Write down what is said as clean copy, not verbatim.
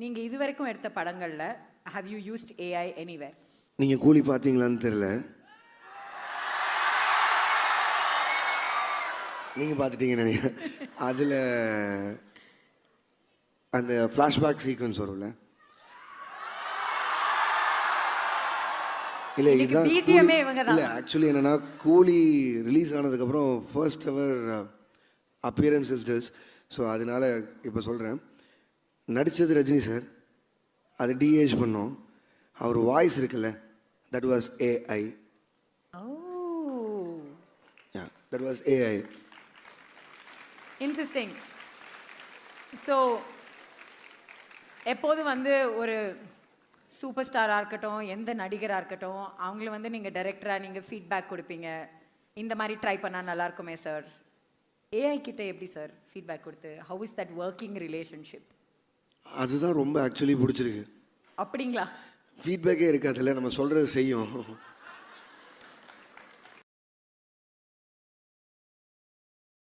நீங்க இதுவரைக்கும் எடுத்த படங்கள்ல have you used AI anywhere? நீங்கள் கூலி பார்த்தீங்களான்னு தெரில. நீங்கள் பார்த்துட்டீங்கன்னு நினைக்கிறேன். அதில் அந்த ஃப்ளாஷ்பேக் சீக்வன்ஸ் வரும்ல, இல்லை இதுதான் பிஜிஎம்மே இவங்க தான். இல்லை ஆக்சுவலி என்னென்னா, கூலி ரிலீஸ் ஆனதுக்கப்புறம் ஃபர்ஸ்ட் எவர் அப்பியரன்ஸஸ் டஸ். ஸோ அதனால இப்போ சொல்கிறேன், நடித்தது ரஜினி சார், அது டிஏஜ் பண்ணோம். அவர் வாய்ஸ் இருக்குல்ல, that was AI. That was AI. Interesting. So எப்போதும் வந்து ஒரு சூப்பர் ஸ்டாராக இருக்கட்டும், எந்த நடிகராக இருக்கட்டும், அவங்கள வந்து நீங்கள் டைரக்டராக நீங்கள் ஃபீட்பேக் கொடுப்பீங்க, இந்த மாதிரி ட்ரை பண்ணால் நல்லா இருக்குமே சார். ஏஐ கிட்ட எப்படி சார் ஃபீட்பேக் கொடுத்து how is that working relationship? அதுதான் ரொம்ப ஆக்சுவலி பிடிச்சிருக்கு. அப்படிங்களா? ஃபீட்பேக்கே இருக்காதுல்ல, நம்ம சொல்கிறது செய்யும்.